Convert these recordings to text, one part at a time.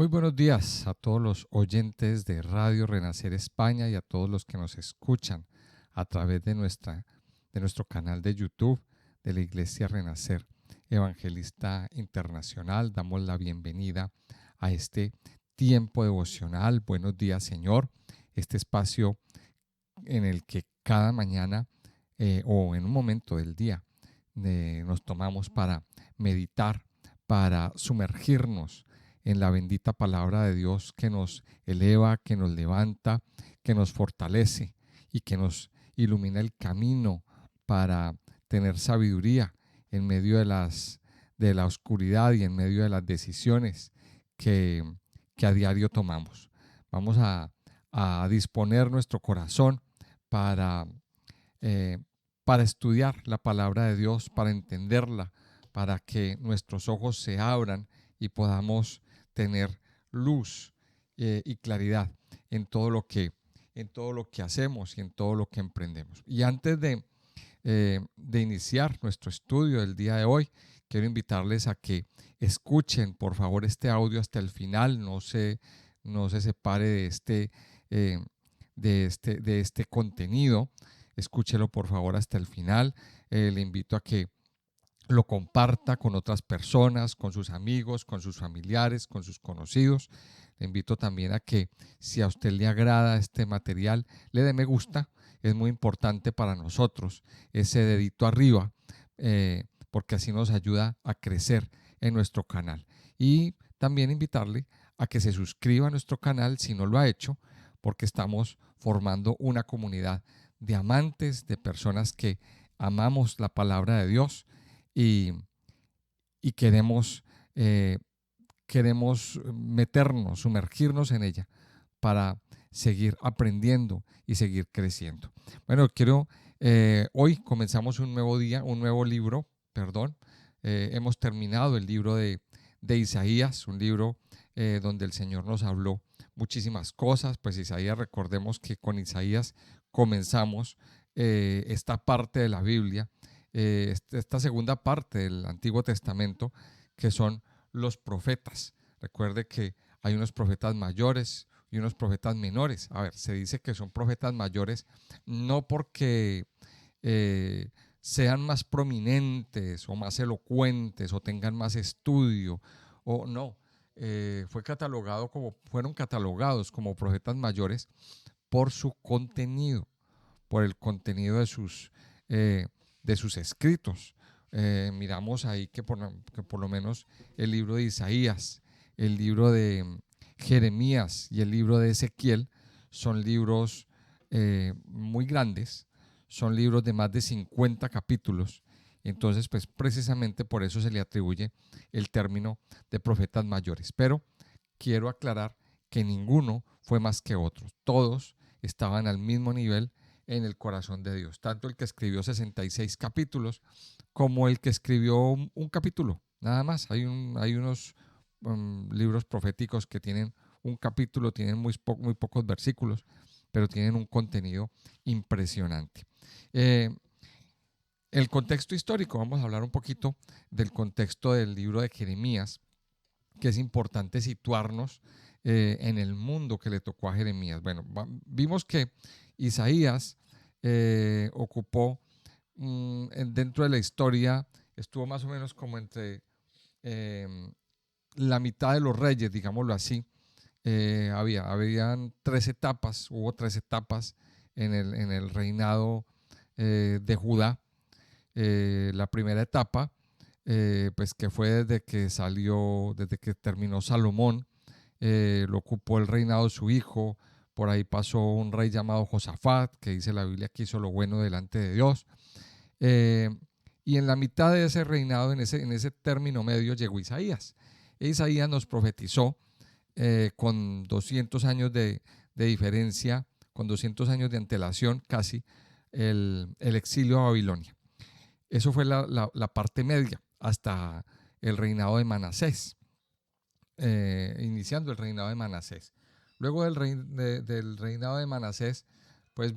Muy buenos días a todos los oyentes de Radio Renacer España y a todos los que nos escuchan a través de nuestro canal de YouTube de la Iglesia Renacer Evangelista Internacional. Damos la bienvenida a este tiempo devocional. Buenos días, Señor. Este espacio en el que cada mañana o en un momento del día nos tomamos para meditar, para sumergirnos en la bendita palabra de Dios que nos eleva, que nos levanta, que nos fortalece y que nos ilumina el camino para tener sabiduría en medio de la oscuridad y en medio de las decisiones que a diario tomamos. Vamos a disponer nuestro corazón para, para estudiar la palabra de Dios, para entenderla, para que nuestros ojos se abran y podamos tener luz y claridad en todo lo que hacemos y en todo lo que emprendemos. Y antes de iniciar nuestro estudio del día de hoy, quiero invitarles a que escuchen por favor este audio hasta el final. No se separe de este contenido. Escúchelo por favor hasta el final. Le invito a que lo comparta con otras personas, con sus amigos, con sus familiares, con sus conocidos. Le invito también a que, si a usted le agrada este material, le dé me gusta. Es muy importante para nosotros ese dedito arriba, porque así nos ayuda a crecer en nuestro canal. Y también invitarle a que se suscriba a nuestro canal si no lo ha hecho, porque estamos formando una comunidad de amantes, de personas que amamos la palabra de Dios y queremos meternos, sumergirnos en ella para seguir aprendiendo y seguir creciendo. Bueno, hoy comenzamos un nuevo día, un nuevo libro, perdón. Hemos terminado el libro de Isaías, un libro donde el Señor nos habló muchísimas cosas. Pues Isaías, recordemos que con Isaías comenzamos esta parte de la Biblia, esta segunda parte del Antiguo Testamento, que son los profetas. Recuerde que hay unos profetas mayores y unos profetas menores. A ver, se dice que son profetas mayores no porque sean más prominentes o más elocuentes o tengan más estudio, o no. Fueron catalogados como profetas mayores por su contenido, por el contenido de sus escritos. Miramos ahí que por lo menos el libro de Isaías, el libro de Jeremías y el libro de Ezequiel son libros muy grandes, son libros de más de 50 capítulos. Entonces, pues precisamente por eso se le atribuye el término de profetas mayores. Pero quiero aclarar que ninguno fue más que otro. Todos estaban al mismo nivel en el corazón de Dios, tanto el que escribió 66 capítulos como el que escribió un capítulo, nada más. Hay unos libros proféticos que tienen un capítulo, tienen muy pocos versículos, pero tienen un contenido impresionante. El contexto histórico, vamos a hablar un poquito del contexto del libro de Jeremías, que es importante situarnos en el mundo que le tocó a Jeremías. Bueno, vimos que Isaías ocupó dentro de la historia, estuvo más o menos como entre la mitad de los reyes, digámoslo así. Habían hubo tres etapas en el reinado de Judá. La primera etapa, pues que fue desde que terminó Salomón, lo ocupó el reinado de su hijo. Por ahí pasó un rey llamado Josafat, que dice la Biblia que hizo lo bueno delante de Dios. Y en la mitad de ese reinado, en ese término medio, llegó Isaías. Isaías nos profetizó con 200 años de diferencia, con 200 años de antelación casi, el exilio a Babilonia. Eso fue la parte media hasta el reinado de Manasés, iniciando el reinado de Manasés. Luego del reinado de Manasés, pues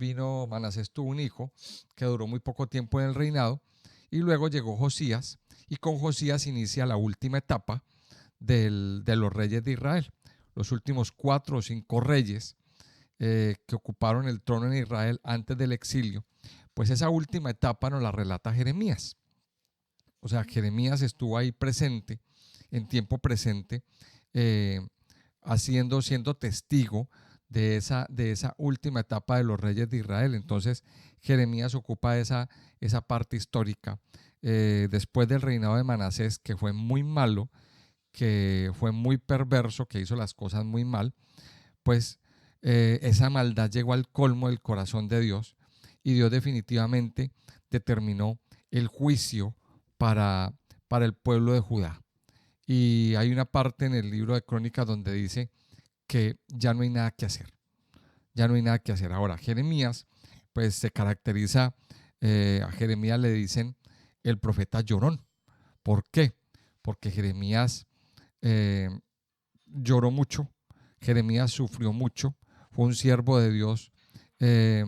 Manasés tuvo un hijo que duró muy poco tiempo en el reinado, y luego llegó Josías, y con Josías inicia la última etapa de los reyes de Israel. los últimos 4 o 5 reyes que ocuparon el trono en Israel antes del exilio, pues esa última etapa nos la relata Jeremías. O sea, Jeremías estuvo ahí presente, en tiempo presente, eh, siendo testigo de esa última etapa de los reyes de Israel. Entonces, Jeremías ocupa esa parte histórica. Después del reinado de Manasés, que fue muy malo, que fue muy perverso, que hizo las cosas muy mal, pues esa maldad llegó al colmo del corazón de Dios y Dios definitivamente determinó el juicio para el pueblo de Judá. Y hay una parte en el libro de Crónicas donde dice que ya no hay nada que hacer. Ya no hay nada que hacer. Ahora, Jeremías, pues se caracteriza, a Jeremías le dicen el profeta llorón. ¿Por qué? Porque Jeremías eh, lloró mucho, Jeremías sufrió mucho, fue un siervo de Dios eh,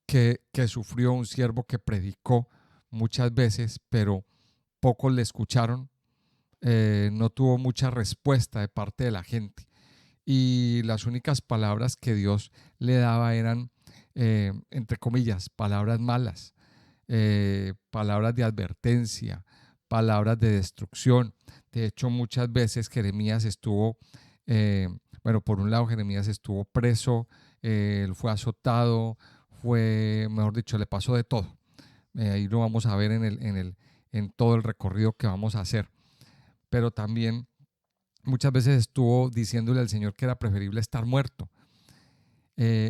que sufrió, un siervo que predicó muchas veces, pero pocos le escucharon, no tuvo mucha respuesta de parte de la gente y las únicas palabras que Dios le daba eran, entre comillas, palabras malas, palabras de advertencia, palabras de destrucción. De hecho, muchas veces Jeremías estuvo, bueno, por un lado Jeremías estuvo preso, él fue azotado, mejor dicho, le pasó de todo. Ahí lo vamos a ver en todo el recorrido que vamos a hacer. Pero también muchas veces estuvo diciéndole al Señor que era preferible estar muerto.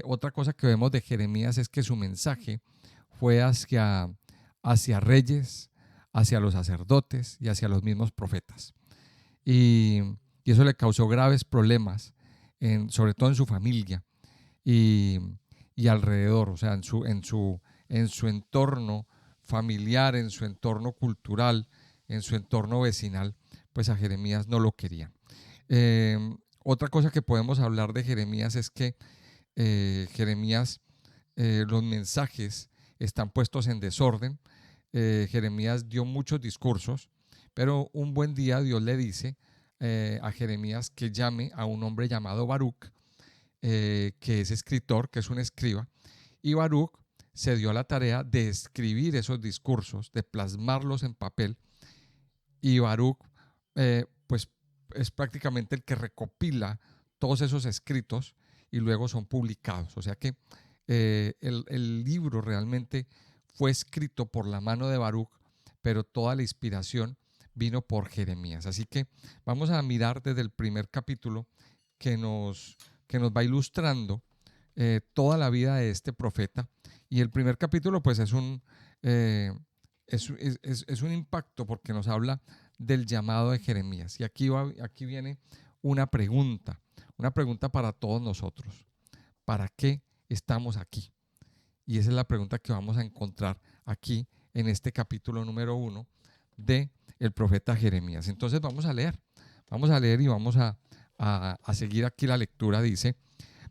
Otra cosa que vemos de Jeremías es que su mensaje fue hacia reyes, hacia los sacerdotes y hacia los mismos profetas. Y eso le causó graves problemas, sobre todo en su familia y alrededor, o sea, en su entorno familiar, en su entorno cultural, en su entorno vecinal, pues a Jeremías no lo querían. Otra cosa que podemos hablar de Jeremías es que Jeremías, los mensajes están puestos en desorden. Jeremías dio muchos discursos, pero un buen día Dios le dice a Jeremías que llame a un hombre llamado Baruc, que es escritor, que es un escriba, y Baruc se dio a la tarea de escribir esos discursos, de plasmarlos en papel, y Baruc pues es prácticamente el que recopila todos esos escritos y luego son publicados. O sea que el libro realmente fue escrito por la mano de Baruc, pero toda la inspiración vino por Jeremías. Así que vamos a mirar desde el primer capítulo que nos va ilustrando toda la vida de este profeta. Y el primer capítulo pues es un impacto porque nos habla del llamado de Jeremías. Y aquí viene una pregunta para todos nosotros. ¿Para qué estamos aquí? Y esa es la pregunta que vamos a encontrar aquí en este capítulo número 1 de el profeta Jeremías. Entonces vamos a leer y vamos a seguir aquí la lectura. Dice: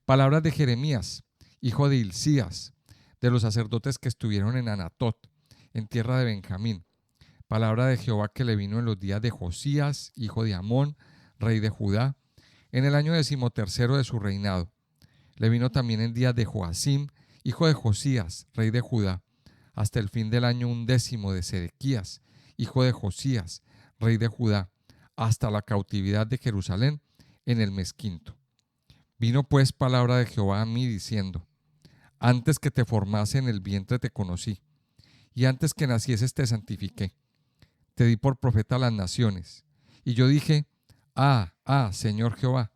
palabras de Jeremías, hijo de Hilcías, de los sacerdotes que estuvieron en Anatot, en tierra de Benjamín. Palabra de Jehová que le vino en los días de Josías, hijo de Amón, rey de Judá, en el año 13º de su reinado. Le vino también en días de Joacim, hijo de Josías, rey de Judá, hasta el fin del año 11 de Sedequías, hijo de Josías, rey de Judá, hasta la cautividad de Jerusalén en el mes quinto. Vino pues palabra de Jehová a mí diciendo: antes que te formase en el vientre te conocí, y antes que nacieses te santifiqué. Te di por profeta a las naciones. Y yo dije: Señor Jehová,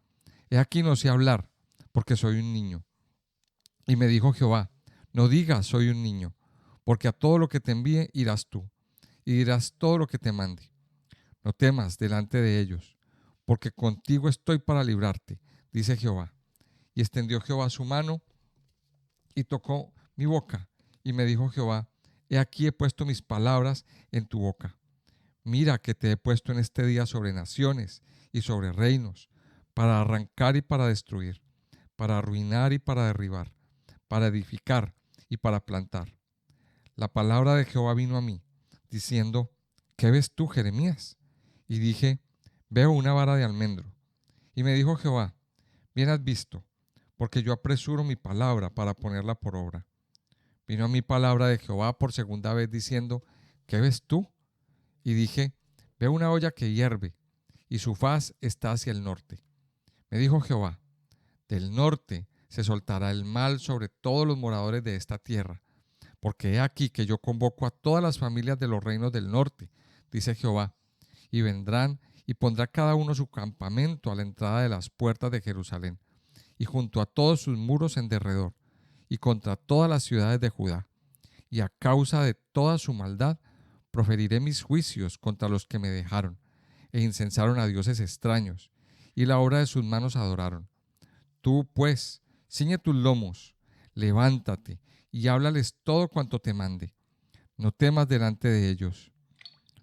he aquí no sé hablar, porque soy un niño. Y me dijo Jehová: no digas soy un niño, porque a todo lo que te envíe irás tú, y dirás todo lo que te mande. No temas delante de ellos, porque contigo estoy para librarte, dice Jehová. Y extendió Jehová su mano y tocó mi boca, y me dijo Jehová: he aquí he puesto mis palabras en tu boca. Mira que te he puesto en este día sobre naciones y sobre reinos, para arrancar y para destruir, para arruinar y para derribar, para edificar y para plantar. La palabra de Jehová vino a mí, diciendo: ¿qué ves tú, Jeremías? Y dije: veo una vara de almendro. Y me dijo Jehová: Bien has visto, porque yo apresuro mi palabra para ponerla por obra. Vino a mí palabra de Jehová por segunda vez diciendo, ¿qué ves tú? Y dije, veo una olla que hierve, y su faz está hacia el norte. Me dijo Jehová, del norte se soltará el mal sobre todos los moradores de esta tierra, porque he aquí que yo convoco a todas las familias de los reinos del norte, dice Jehová, y vendrán y pondrá cada uno su campamento a la entrada de las puertas de Jerusalén, y junto a todos sus muros en derredor, y contra todas las ciudades de Judá. Y a causa de toda su maldad, proferiré mis juicios contra los que me dejaron, e incensaron a dioses extraños, y la obra de sus manos adoraron. Tú, pues, ciñe tus lomos, levántate, y háblales todo cuanto te mande. No temas delante de ellos,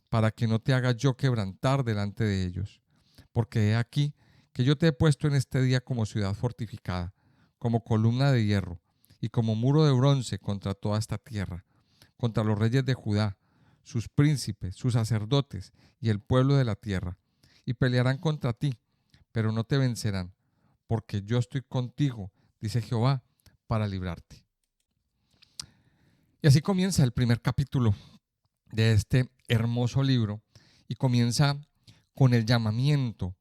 para que no te haga yo quebrantar delante de ellos. Porque he aquí que yo te he puesto en este día como ciudad fortificada, como columna de hierro, y como muro de bronce contra toda esta tierra, contra los reyes de Judá, sus príncipes, sus sacerdotes y el pueblo de la tierra, y pelearán contra ti, pero no te vencerán, porque yo estoy contigo, dice Jehová, para librarte. Y así comienza el primer capítulo de este hermoso libro, y comienza con el llamamiento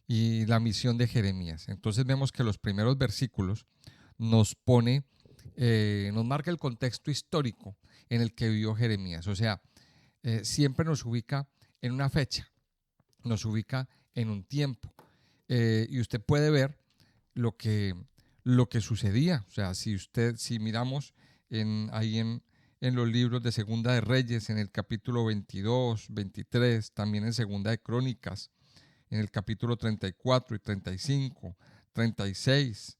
y la misión de Jeremías. Entonces vemos que los primeros versículos nos pone, nos marca el contexto histórico en el que vivió Jeremías. O sea, siempre nos ubica en una fecha, nos ubica en un tiempo. Y usted puede ver lo que, lo que sucedía. O sea, si miramos en los libros de Segunda de Reyes, en el capítulo 22, 23, también en Segunda de Crónicas, en el capítulo 34 y 35, 36,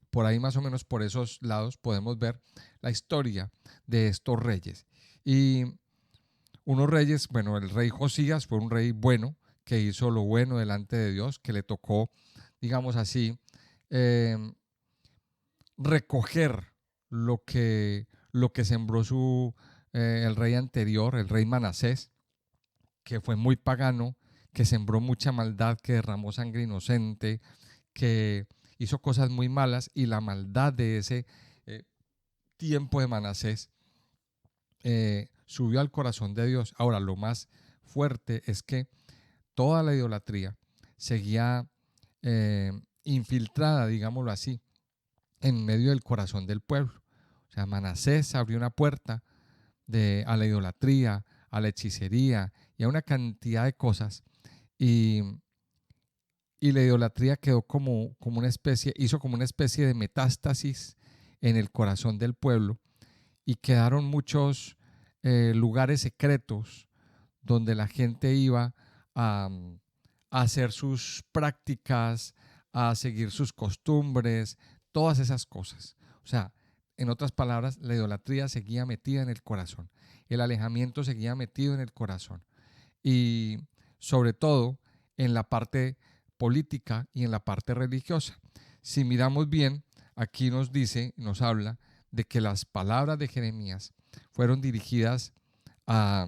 por ahí más o menos por esos lados podemos ver la historia de estos reyes. Y unos reyes, bueno, el rey Josías fue un rey bueno, que hizo lo bueno delante de Dios, que le tocó, digamos así, eh, recoger lo que sembró el rey anterior, el rey Manasés, que fue muy pagano, que sembró mucha maldad, que derramó sangre inocente, que hizo cosas muy malas, y la maldad de ese tiempo de Manasés subió al corazón de Dios. Ahora, lo más fuerte es que toda la idolatría seguía infiltrada, digámoslo así, en medio del corazón del pueblo. O sea, Manasés abrió una puerta a la idolatría, a la hechicería y a una cantidad de cosas. Y, y la idolatría quedó como una especie, hizo como una especie de metástasis en el corazón del pueblo, y quedaron muchos lugares secretos donde la gente iba a, a hacer sus prácticas, a seguir sus costumbres, todas esas cosas. O sea, en otras palabras, la idolatría seguía metida en el corazón, el alejamiento seguía metido en el corazón, y sobre todo en la parte política y en la parte religiosa. Si miramos bien, aquí nos dice, nos habla de que las palabras de Jeremías fueron dirigidas a,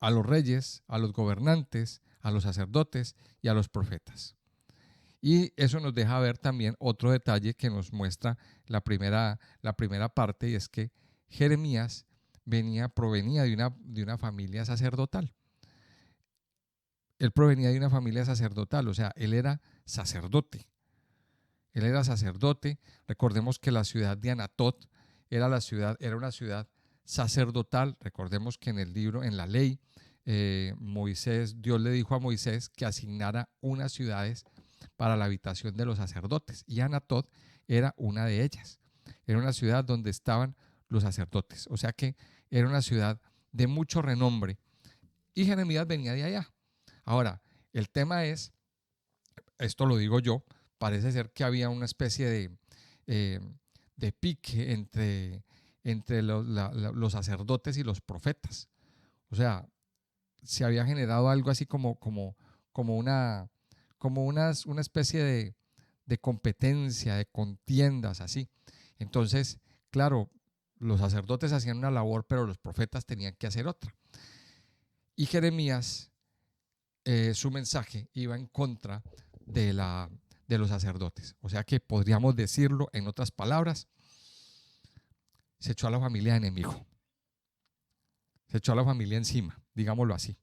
a los reyes, a los gobernantes, a los sacerdotes y a los profetas. Y eso nos deja ver también otro detalle que nos muestra la primera parte, y es que Jeremías provenía de una familia sacerdotal. Él provenía de una familia sacerdotal, o sea, él era sacerdote. Él era sacerdote. Recordemos que la ciudad de Anatot era una ciudad sacerdotal. Recordemos que en el libro, en la ley, Dios le dijo a Moisés que asignara unas ciudades para la habitación de los sacerdotes, y Anatot era una de ellas. Era una ciudad donde estaban los sacerdotes, o sea que era una ciudad de mucho renombre, y Jeremías venía de allá. Ahora, el tema es, esto lo digo yo, parece ser que había una especie eh, de pique entre los sacerdotes y los profetas. O sea, se había generado algo así como una especie de competencia, de contiendas, así. Entonces, claro, los sacerdotes hacían una labor, pero los profetas tenían que hacer otra. Y Jeremías, su mensaje iba en contra de los sacerdotes. O sea que podríamos decirlo en otras palabras, se echó a la familia de enemigo. Se echó a la familia encima, digámoslo así,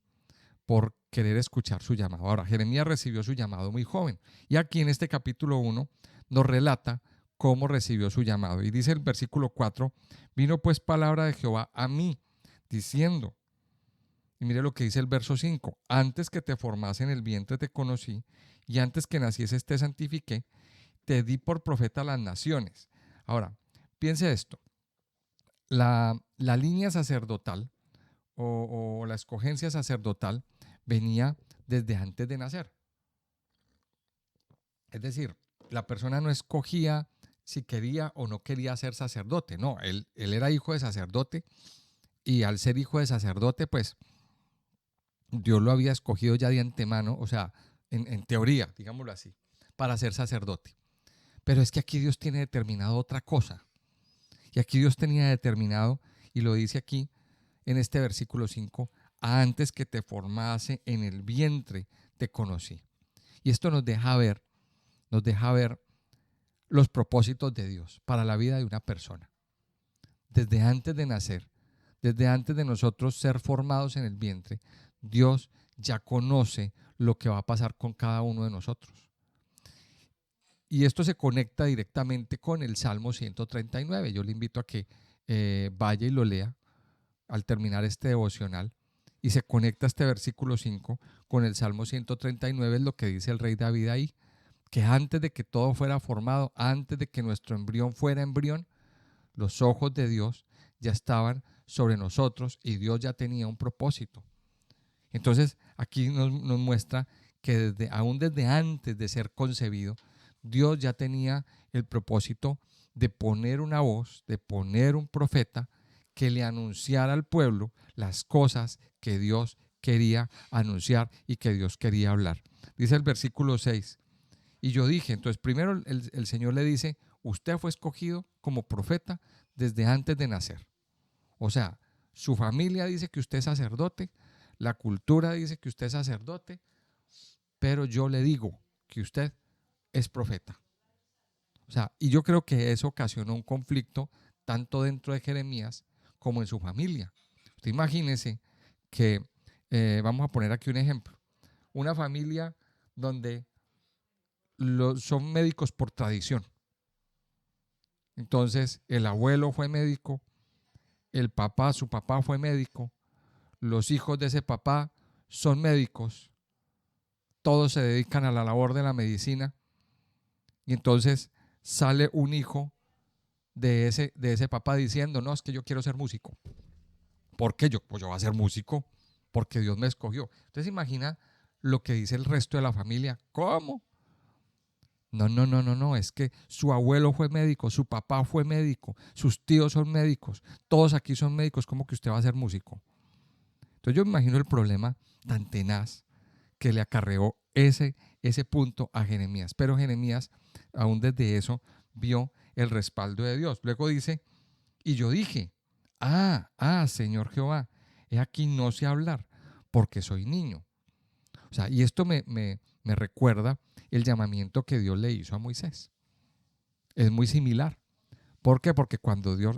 por querer escuchar su llamado. Ahora, Jeremías recibió su llamado muy joven. Y aquí en este capítulo 1 nos relata cómo recibió su llamado. Y dice el versículo 4, vino pues palabra de Jehová a mí, diciendo, y mire lo que dice el verso 5, antes que te formase en el vientre te conocí, y antes que nacieses te santifiqué, te di por profeta a las naciones. Ahora, piense esto, la línea sacerdotal o la escogencia sacerdotal venía desde antes de nacer. Es decir, la persona no escogía si quería o no quería ser sacerdote. No, él era hijo de sacerdote y al ser hijo de sacerdote, pues Dios lo había escogido ya de antemano, o sea, en teoría, digámoslo así, para ser sacerdote. Pero es que aquí Dios tiene determinado otra cosa. Y aquí Dios tenía determinado, y lo dice aquí en este versículo 5, antes que te formase en el vientre te conocí. Y esto nos deja ver los propósitos de Dios para la vida de una persona. Desde antes de nacer, desde antes de nosotros ser formados en el vientre, Dios ya conoce lo que va a pasar con cada uno de nosotros. Y esto se conecta directamente con el Salmo 139. Yo le invito a que vaya y lo lea al terminar este devocional. Y se conecta este versículo 5 con el Salmo 139, es lo que dice el rey David ahí, que antes de que todo fuera formado, antes de que nuestro embrión fuera embrión, los ojos de Dios ya estaban sobre nosotros y Dios ya tenía un propósito. Entonces aquí nos muestra que aún desde antes de ser concebido, Dios ya tenía el propósito de poner una voz, de poner un profeta que le anunciara al pueblo las cosas que Dios quería anunciar y que Dios quería hablar. Dice el versículo 6, y yo dije, entonces primero el Señor le dice, usted fue escogido como profeta desde antes de nacer. O sea, su familia dice que usted es sacerdote, la cultura dice que usted es sacerdote, pero yo le digo que usted es profeta. O sea, y yo creo que eso ocasionó un conflicto tanto dentro de Jeremías como en su familia. Usted imagínese que, vamos a poner aquí un ejemplo, una familia donde son médicos por tradición. Entonces, el abuelo fue médico, su papá fue médico, los hijos de ese papá son médicos, todos se dedican a la labor de la medicina y entonces sale un hijo de ese papá diciendo, no, es que yo quiero ser músico. ¿Por qué yo? Pues yo voy a ser músico porque Dios me escogió. Entonces imagina lo que dice el resto de la familia. ¿Cómo? No, es que su abuelo fue médico, su papá fue médico, sus tíos son médicos, todos aquí son médicos, ¿cómo que usted va a ser músico? Entonces yo me imagino el problema tan tenaz que le acarreó ese punto a Jeremías. Pero Jeremías, aún desde eso, vio el respaldo de Dios. Luego dice, y yo dije, Señor Jehová, he aquí no sé hablar, porque soy niño. O sea, y esto me recuerda el llamamiento que Dios le hizo a Moisés. Es muy similar. ¿Por qué? Porque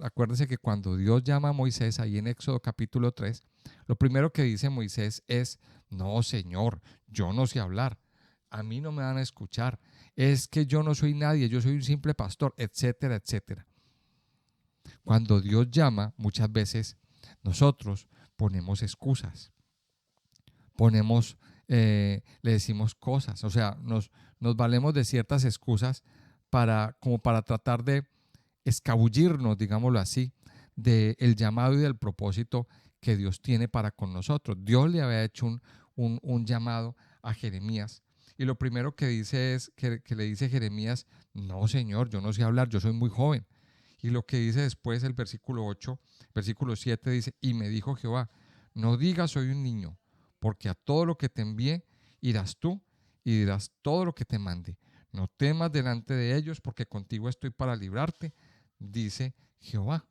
acuérdense que cuando Dios llama a Moisés ahí en Éxodo capítulo 3, lo primero que dice Moisés es, no, Señor, yo no sé hablar, a mí no me van a escuchar, es que yo no soy nadie, yo soy un simple pastor, etcétera, etcétera. Cuando Dios llama, muchas veces nosotros ponemos excusas, le decimos cosas, o sea, nos valemos de ciertas excusas como para tratar de escabullirnos, digámoslo así, del llamado y del propósito que Dios tiene para con nosotros. Dios le había hecho un llamado a Jeremías y lo primero que dice es que le dice Jeremías, no, Señor, yo no sé hablar, yo soy muy joven. Y lo que dice después el versículo 8, versículo 7 dice, y me dijo Jehová, no digas soy un niño, porque a todo lo que te envié irás tú y dirás todo lo que te mande. No temas delante de ellos, porque contigo estoy para librarte, dice Jehová.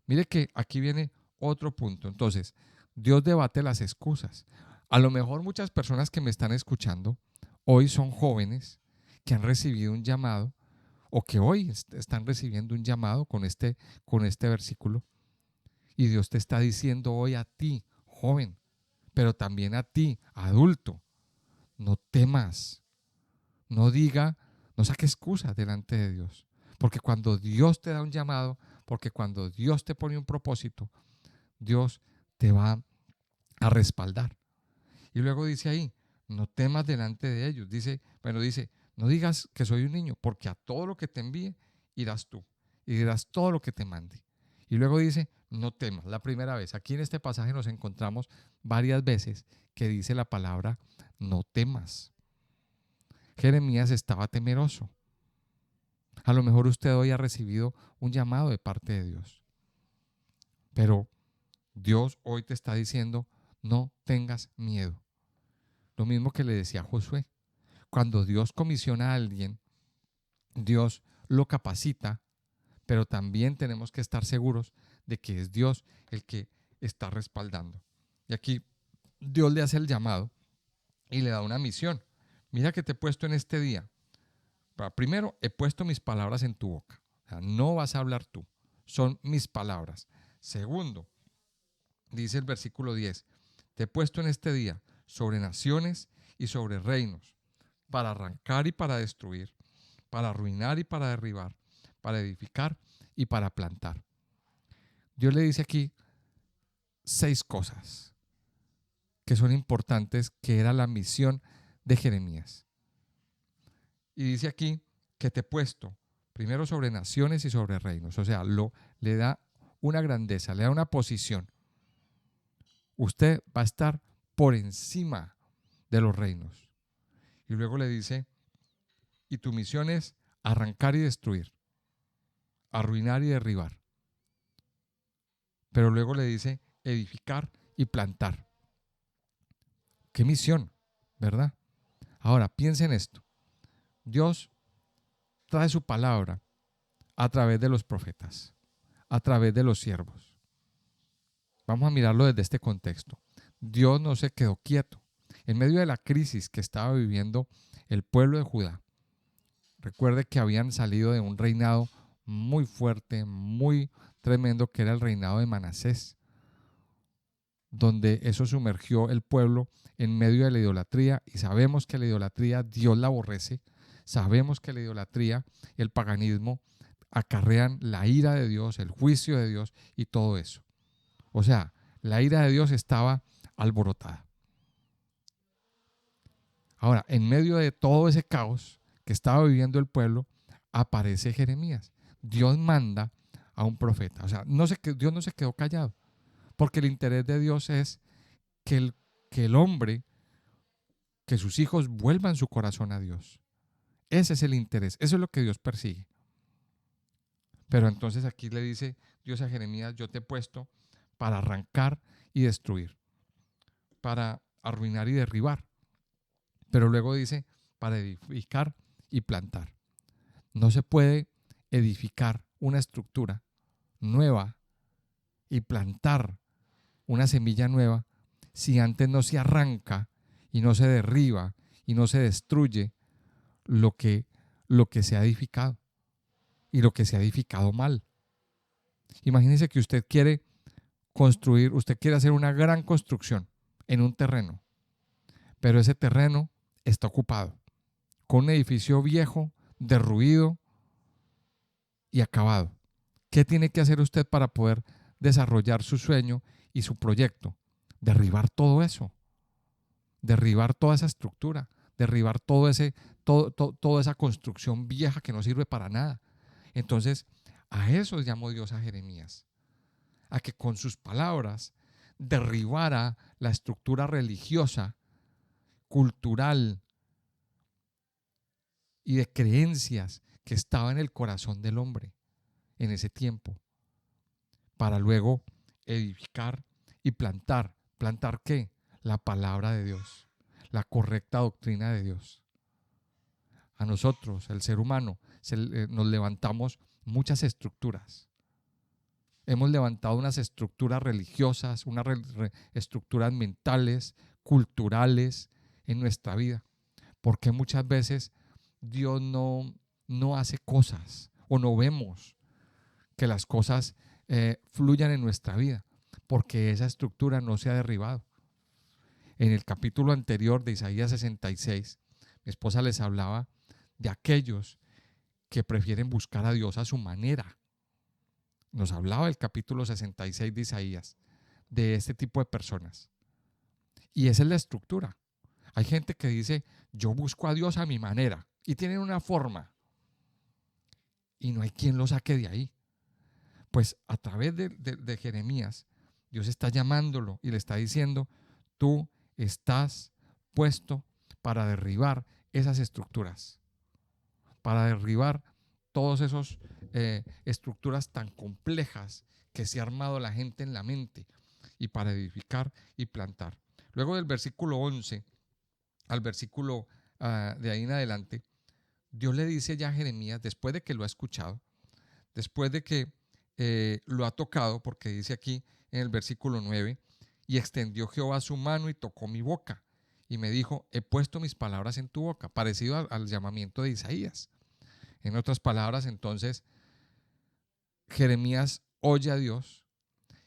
Mire que aquí viene otro punto. Entonces, Dios debate las excusas. A lo mejor muchas personas que me están escuchando hoy son jóvenes que han recibido un llamado o que hoy están recibiendo un llamado con este versículo. Y Dios te está diciendo hoy a ti, joven, pero también a ti, adulto, no temas, no saque excusas delante de Dios. Porque cuando Dios te da un llamado, porque cuando Dios te pone un propósito, Dios te va a respaldar. Y luego dice ahí, no temas delante de ellos. Dice, no digas que soy un niño, porque a todo lo que te envíe irás tú y dirás todo lo que te mande. Y luego dice, no temas. La primera vez, aquí en este pasaje nos encontramos varias veces que dice la palabra no temas. Jeremías estaba temeroso. A lo mejor usted hoy ha recibido un llamado de parte de Dios, pero Dios hoy te está diciendo, no tengas miedo. Lo mismo que le decía a Josué. Cuando Dios comisiona a alguien, Dios lo capacita, pero también tenemos que estar seguros de que es Dios el que está respaldando. Y aquí Dios le hace el llamado y le da una misión. Mira que te he puesto en este día. Primero, he puesto mis palabras en tu boca. O sea, no vas a hablar tú, son mis palabras. Segundo, dice el versículo 10, te he puesto en este día sobre naciones y sobre reinos, para arrancar y para destruir, para arruinar y para derribar, para edificar y para plantar. Dios le dice aquí 6 cosas que son importantes, que era la misión de Jeremías. Y dice aquí que te he puesto primero sobre naciones y sobre reinos. O sea, le da una grandeza, le da una posición. Usted va a estar por encima de los reinos. Y luego le dice, y tu misión es arrancar y destruir, arruinar y derribar. Pero luego le dice edificar y plantar. ¿Qué misión? ¿Verdad? Ahora, piensa en esto. Dios trae su palabra a través de los profetas, a través de los siervos. Vamos a mirarlo desde este contexto. Dios no se quedó quieto. En medio de la crisis que estaba viviendo el pueblo de Judá, recuerde que habían salido de un reinado muy fuerte, muy tremendo, que era el reinado de Manasés, donde eso sumergió el pueblo en medio de la idolatría, y sabemos que la idolatría Dios la aborrece, sabemos que la idolatría, el paganismo, acarrean la ira de Dios, el juicio de Dios y todo eso. O sea, la ira de Dios estaba alborotada. Ahora, en medio de todo ese caos que estaba viviendo el pueblo, aparece Jeremías. Dios manda a un profeta. O sea, Dios no se quedó callado, porque el interés de Dios es que el hombre, que sus hijos vuelvan su corazón a Dios. Ese es el interés, eso es lo que Dios persigue. Pero entonces aquí le dice Dios a Jeremías, yo te he puesto para arrancar y destruir, para arruinar y derribar. Pero luego dice, para edificar y plantar. No se puede edificar una estructura nueva y plantar una semilla nueva si antes no se arranca y no se derriba y no se destruye lo que se ha edificado y lo que se ha edificado mal. Imagínese que usted quiere construir, usted quiere hacer una gran construcción en un terreno, pero ese terreno está ocupado con un edificio viejo, derruido y acabado. ¿Qué tiene que hacer usted para poder desarrollar su sueño y su proyecto? Derribar todo eso, derribar toda esa estructura, derribar toda esa construcción vieja que no sirve para nada. Entonces, a eso llamó Dios a Jeremías, a que con sus palabras derribara la estructura religiosa, cultural y de creencias que estaba en el corazón del hombre en ese tiempo, para luego edificar y plantar. ¿Plantar qué? La palabra de Dios, la correcta doctrina de Dios. A nosotros, el ser humano, nos levantamos muchas estructuras. Hemos levantado unas estructuras religiosas, unas estructuras mentales, culturales en nuestra vida, porque muchas veces Dios no hace cosas o no vemos que las cosas fluyan en nuestra vida, porque esa estructura no se ha derribado. En el capítulo anterior de Isaías 66, mi esposa les hablaba de aquellos que prefieren buscar a Dios a su manera. Nos hablaba el capítulo 66 de Isaías, de este tipo de personas. Y esa es la estructura. Hay gente que dice, yo busco a Dios a mi manera, y tienen una forma, y no hay quien lo saque de ahí. Pues a través de Jeremías, Dios está llamándolo y le está diciendo, tú estás puesto para derribar esas estructuras, para derribar todas esas estructuras tan complejas que se ha armado la gente en la mente, y para edificar y plantar. Luego del versículo 11 al versículo de ahí en adelante, Dios le dice ya a Jeremías, después de que lo ha escuchado, después de que lo ha tocado, porque dice aquí en el versículo 9, y extendió Jehová su mano y tocó mi boca, y me dijo, he puesto mis palabras en tu boca, parecido al llamamiento de Isaías. En otras palabras, entonces, Jeremías oye a Dios,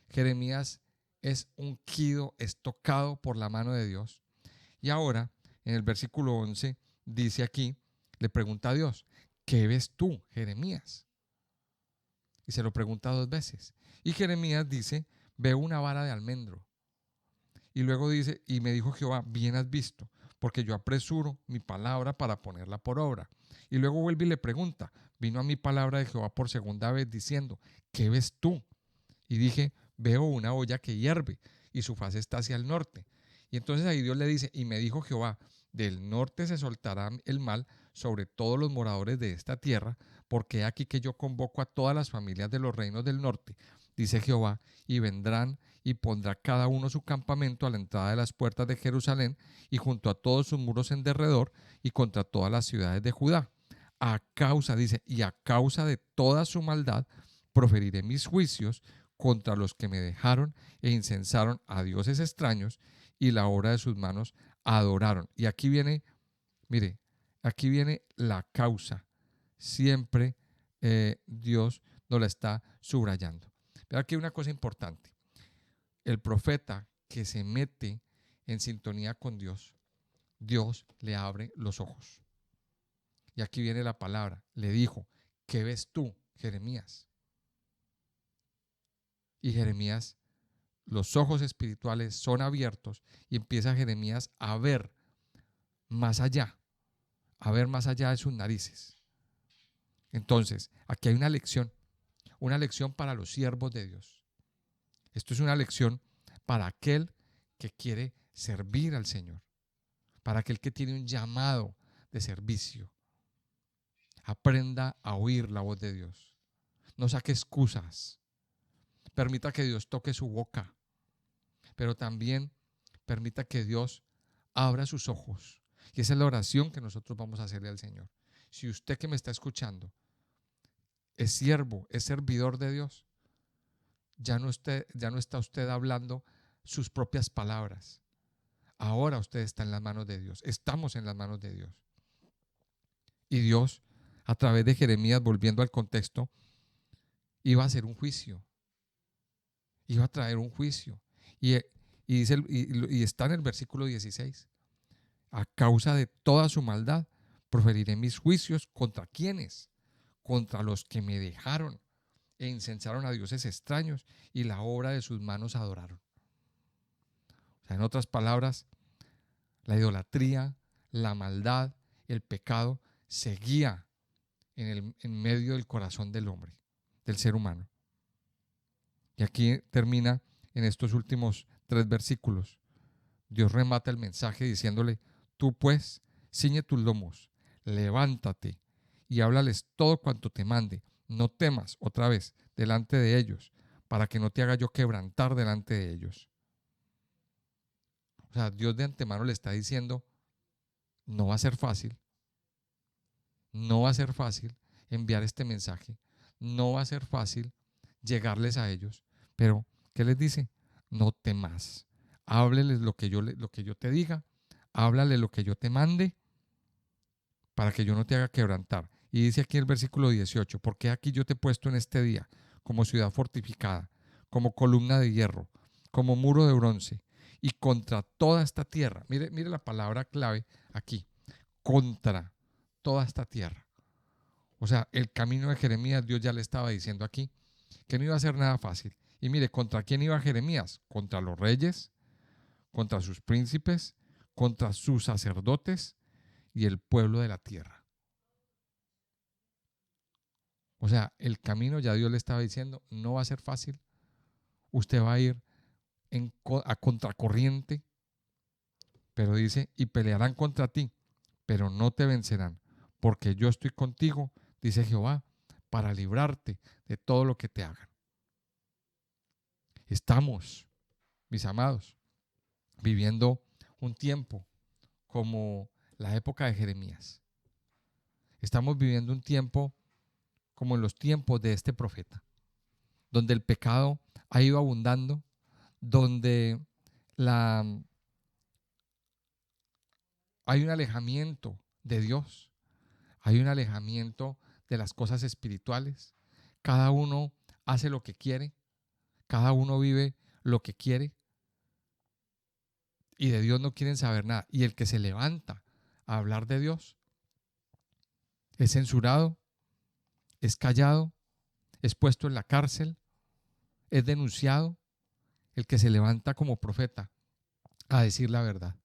Jeremías es ungido, es tocado por la mano de Dios, y ahora, en el versículo 11, dice aquí, le pregunta a Dios, ¿qué ves tú, Jeremías? Y se lo pregunta 2 veces. Y Jeremías dice, veo una vara de almendro. Y luego dice, y me dijo Jehová, bien has visto, porque yo apresuro mi palabra para ponerla por obra. Y luego vuelve y le pregunta, vino a mi palabra de Jehová por segunda vez diciendo, ¿qué ves tú? Y dije, veo una olla que hierve y su faz está hacia el norte. Y entonces ahí Dios le dice, y me dijo Jehová, del norte se soltará el mal sobre todos los moradores de esta tierra, porque he aquí que yo convoco a todas las familias de los reinos del norte, dice Jehová, y vendrán y pondrá cada uno su campamento a la entrada de las puertas de Jerusalén y junto a todos sus muros en derredor y contra todas las ciudades de Judá. A causa, dice, y a causa de toda su maldad, proferiré mis juicios contra los que me dejaron e incensaron a dioses extraños y la obra de sus manos adoraron. Y aquí viene, mire, aquí viene la causa. Siempre Dios nos la está subrayando. Pero aquí hay una cosa importante. El profeta que se mete en sintonía con Dios, Dios le abre los ojos. Y aquí viene la palabra. Le dijo, ¿qué ves tú, Jeremías? Y Jeremías, los ojos espirituales son abiertos y empieza Jeremías a ver más allá de sus narices. Entonces, aquí hay una lección para los siervos de Dios. Esto es una lección para aquel que quiere servir al Señor, para aquel que tiene un llamado de servicio. Aprenda a oír la voz de Dios. No saque excusas. Permita que Dios toque su boca, pero también permita que Dios abra sus ojos. Y esa es la oración que nosotros vamos a hacerle al Señor. Si usted que me está escuchando es siervo, es servidor de Dios, ya no está usted hablando sus propias palabras. Ahora usted está en las manos de Dios. Estamos en las manos de Dios. Y Dios, a través de Jeremías, volviendo al contexto, iba a hacer un juicio. Iba a traer un juicio. Y está en el versículo 16. A causa de toda su maldad, proferiré mis juicios contra quienes, contra los que me dejaron e incensaron a dioses extraños y la obra de sus manos adoraron. O sea, en otras palabras, la idolatría, la maldad, el pecado seguía en medio del corazón del hombre, del ser humano. Y aquí termina en estos últimos 3 versículos. Dios remata el mensaje diciéndole, tú pues, ciñe tus lomos, levántate y háblales todo cuanto te mande. No temas otra vez delante de ellos, para que no te haga yo quebrantar delante de ellos. O sea, Dios de antemano le está diciendo, no va a ser fácil, no va a ser fácil enviar este mensaje, no va a ser fácil llegarles a ellos, pero ¿qué les dice? No temas, hábleles lo que yo te diga, háblale lo que yo te mande, para que yo no te haga quebrantar. Y dice aquí el versículo 18, porque aquí yo te he puesto en este día como ciudad fortificada, como columna de hierro, como muro de bronce, y contra toda esta tierra. Mire, mire la palabra clave aquí, contra toda esta tierra. O sea, el camino de Jeremías, Dios ya le estaba diciendo aquí que no iba a ser nada fácil. Y mire, ¿contra quién iba Jeremías? Contra los reyes, contra sus príncipes, contra sus sacerdotes y el pueblo de la tierra. O sea, el camino ya Dios le estaba diciendo, no va a ser fácil. Usted va a ir a contracorriente, pero dice, y pelearán contra ti, pero no te vencerán, porque yo estoy contigo, dice Jehová, para librarte de todo lo que te hagan. Estamos, mis amados, viviendo un tiempo como la época de Jeremías. Estamos viviendo un tiempo como en los tiempos de este profeta, donde el pecado ha ido abundando, donde hay un alejamiento de Dios, hay un alejamiento de las cosas espirituales. Cada uno hace lo que quiere, cada uno vive lo que quiere y de Dios no quieren saber nada. Y el que se levanta a hablar de Dios es censurado, es callado, es puesto en la cárcel, es denunciado. El que se levanta como profeta a decir la verdad.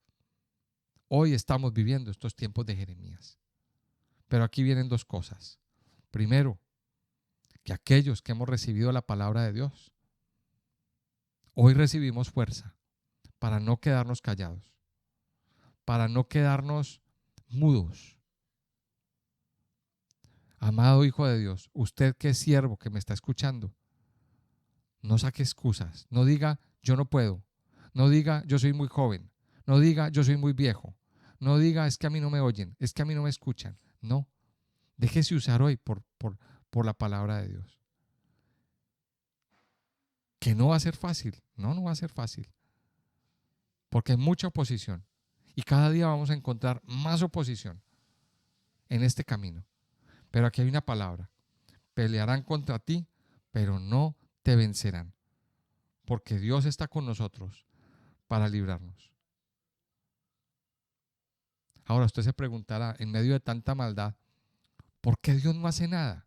Hoy estamos viviendo estos tiempos de Jeremías. Pero aquí vienen dos cosas. Primero, que aquellos que hemos recibido la palabra de Dios, hoy recibimos fuerza para no quedarnos callados, para no quedarnos mudos. Amado Hijo de Dios, usted que es siervo, que me está escuchando, no saque excusas, no diga yo no puedo, no diga yo soy muy joven, no diga yo soy muy viejo, no diga es que a mí no me oyen, es que a mí no me escuchan. No, déjese usar hoy por la palabra de Dios. Que no va a ser fácil, no va a ser fácil, porque hay mucha oposición y cada día vamos a encontrar más oposición en este camino. Pero aquí hay una palabra, pelearán contra ti, pero no te vencerán, porque Dios está con nosotros para librarnos. Ahora usted se preguntará, en medio de tanta maldad, ¿por qué Dios no hace nada?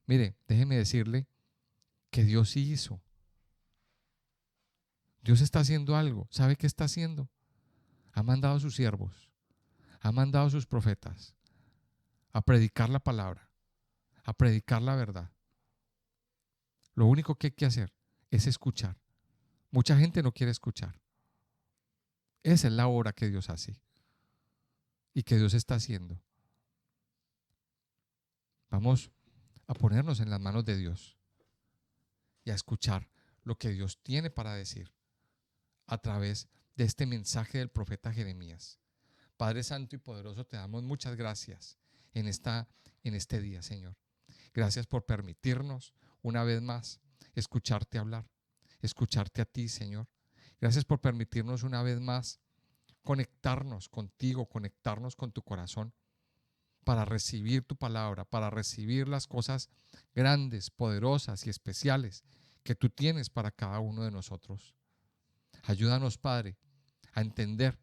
Mire, déjeme decirle que Dios sí hizo. Dios está haciendo algo. ¿Sabe qué está haciendo? Ha mandado a sus siervos, ha mandado a sus profetas a predicar la palabra, a predicar la verdad. Lo único que hay que hacer es escuchar. Mucha gente no quiere escuchar. Esa es la obra que Dios hace y que Dios está haciendo. Vamos a ponernos en las manos de Dios y a escuchar lo que Dios tiene para decir a través de este mensaje del profeta Jeremías. Padre Santo y Poderoso, te damos muchas gracias en este día, Señor. Gracias por permitirnos una vez más escucharte hablar, escucharte a ti, Señor. Gracias por permitirnos una vez más conectarnos contigo, conectarnos con tu corazón para recibir tu palabra, para recibir las cosas grandes, poderosas y especiales que tú tienes para cada uno de nosotros. Ayúdanos, Padre, a entender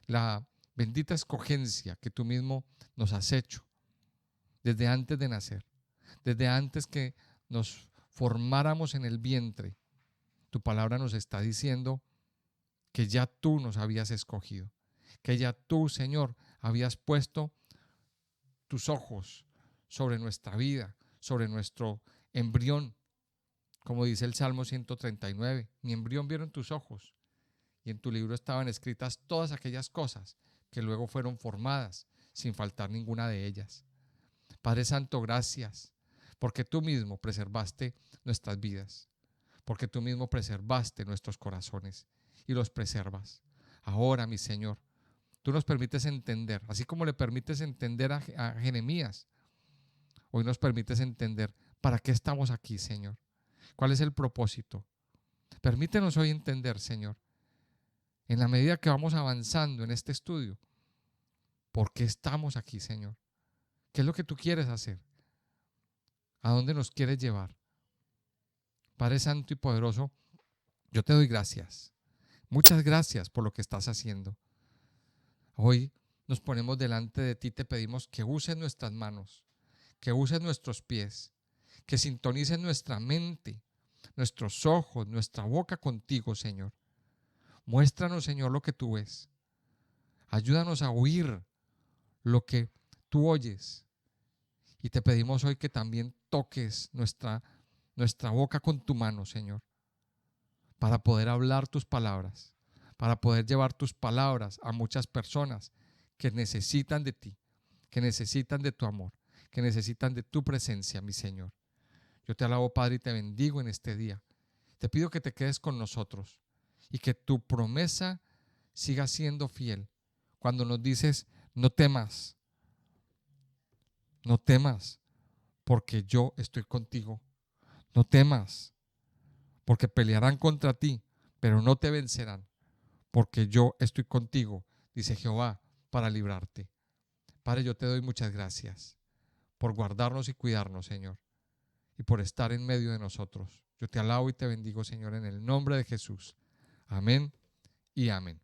la bendita escogencia que tú mismo nos has hecho desde antes de nacer, desde antes que nos formáramos en el vientre. Tu palabra nos está diciendo que ya tú nos habías escogido, que ya tú, Señor, habías puesto tus ojos sobre nuestra vida, sobre nuestro embrión, como dice el Salmo 139. Mi embrión vieron tus ojos y en tu libro estaban escritas todas aquellas cosas que luego fueron formadas sin faltar ninguna de ellas. Padre Santo, gracias, porque tú mismo preservaste nuestras vidas, porque tú mismo preservaste nuestros corazones y los preservas. Ahora, mi Señor, tú nos permites entender, así como le permites entender a Jeremías, hoy nos permites entender para qué estamos aquí, Señor. ¿Cuál es el propósito? Permítenos hoy entender, Señor, en la medida que vamos avanzando en este estudio, ¿Por qué estamos aquí, Señor? ¿Qué es lo que tú quieres hacer? ¿A dónde nos quieres llevar? Padre Santo y Poderoso, yo te doy gracias. Muchas gracias por lo que estás haciendo. Hoy nos ponemos delante de ti, te pedimos que uses nuestras manos, que uses nuestros pies, que sintonices nuestra mente, nuestros ojos, nuestra boca contigo, Señor. Muéstranos, Señor, lo que tú ves. Ayúdanos a oír lo que tú oyes. Y te pedimos hoy que también toques nuestra boca con tu mano, Señor, para poder hablar tus palabras, para poder llevar tus palabras a muchas personas que necesitan de ti, que necesitan de tu amor, que necesitan de tu presencia, mi Señor. Yo te alabo, Padre, y te bendigo en este día. Te pido que te quedes con nosotros y que tu promesa siga siendo fiel. Cuando nos dices, no temas, no temas, porque yo estoy contigo. No temas, porque pelearán contra ti, pero no te vencerán, porque yo estoy contigo, dice Jehová, para librarte. Padre, yo te doy muchas gracias por guardarnos y cuidarnos, Señor, y por estar en medio de nosotros. Yo te alabo y te bendigo, Señor, en el nombre de Jesús. Amén y amén.